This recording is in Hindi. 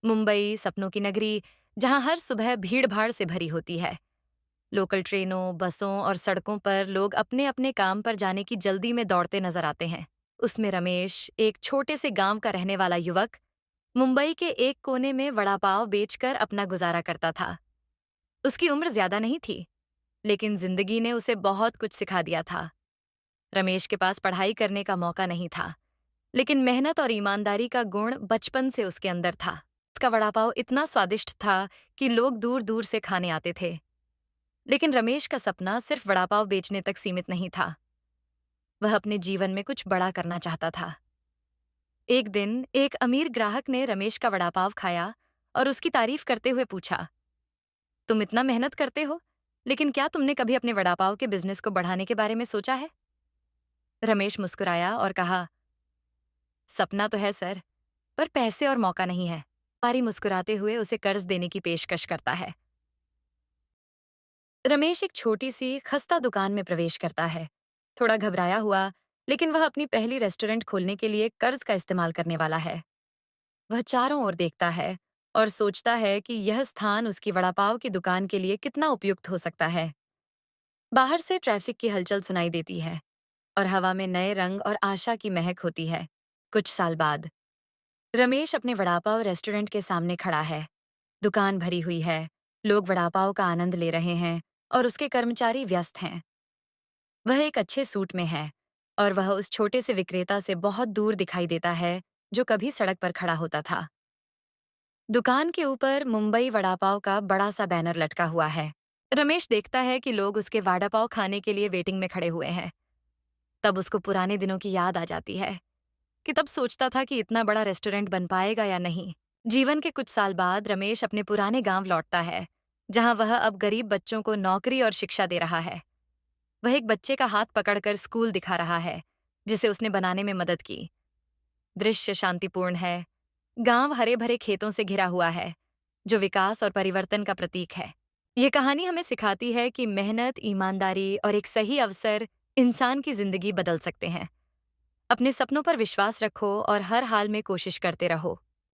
मुंबई सपनों की नगरी, जहां हर सुबह भीड़-भाड़ से भरी होती है। लोकल ट्रेनों, बसों और सड़कों पर लोग अपने-अपने काम पर जाने की जल्दी में दौड़ते नजर आते हैं। उसमें रमेश, एक छोटे से गांव का रहने वाला युवक, मुंबई के एक कोने में वड़ा पाव बेचकर अपना गुजारा करता था। उसकी उम्र ज्यादा नहीं थी, लेकिन जिंदगी ने उसे बहुत कुछ सिखा दिया था। रमेश के पास पढ़ाई करने का मौका नहीं था, लेकिन मेहनत और ईमानदारी का गुण बचपन से उसके अंदर था। उसका वड़ा पाव इतना स्वादिष्ट था कि लोग दूर-दूर से खाने आते थे। लेकिन रमेश का सपना सिर्फ वड़ा पाव बेचने तक सीमित नहीं था। वह अपने जीवन में कुछ बड़ा करना चाहता था। एक दिन एक अमीर ग्राहक ने रमेश का वड़ा पाव खाया और उसकी तारीफ करते हुए पूछा, तुम इतना मेहनत करते हो, लेकिन क्या तुमने कभी अपने वड़ा पाव के बिजनेस को बढ़ाने के बारे में सोचा है? रमेश मुस्कुराया और कहा, सपना तो है सर, पर पैसे और मौका नहीं है। पारी मुस्कुराते हुए उसे कर्ज देने की पेशकश करता है। रमेश एक छोटी सी खस्ता दुकान में प्रवेश करता है। थोड़ा घबराया हुआ, लेकिन वह अपनी पहली रेस्टोरेंट खोलने के लिए कर्ज का इस्तेमाल करने वाला है। वह चारों ओर देखता है और सोचता है कि यह स्थान उसकी वड़ा पाव की दुकान के लिए कितना उपयुक्त हो सकता है। बाहर से ट्रैफिक की हलचल सुनाई देती है और हवा में नए रंग और आशा की महक होती है। कुछ साल बाद रमेश अपने वड़ा पाव रेस्टोरेंट के सामने खड़ा है। दुकान भरी हुई है, लोग वड़ा पाव का आनंद ले रहे हैं और उसके कर्मचारी व्यस्त हैं। वह एक अच्छे सूट में है और वह उस छोटे से विक्रेता से बहुत दूर दिखाई देता है जो कभी सड़क पर खड़ा होता था। दुकान के ऊपर मुंबई वड़ा पाव का बड़ा सा बैनर लटका हुआ है। रमेश देखता है कि लोग उसके वड़ा पाव खाने के लिए वेटिंग में खड़े हुए हैं। तब उसको पुराने दिनों की याद आ जाती है कि तब सोचता था कि इतना बड़ा रेस्टोरेंट बन पाएगा या नहीं। जीवन के कुछ साल बाद रमेश अपने पुराने गांव लौटता है, जहां वह अब गरीब बच्चों को नौकरी और शिक्षा दे रहा है। वह एक बच्चे का हाथ पकड़कर स्कूल दिखा रहा है, जिसे उसने बनाने में मदद की। दृश्य शांतिपूर्ण है। गांव हरे भरे खेतों से घिरा हुआ है, जो विकास और परिवर्तन का प्रतीक है। ये कहानी हमें सिखाती है कि मेहनत, ईमानदारी और एक सही अवसर इंसान की जिंदगी बदल सकते हैं। अपने सपनों पर विश्वास रखो और हर हाल में कोशिश करते रहो।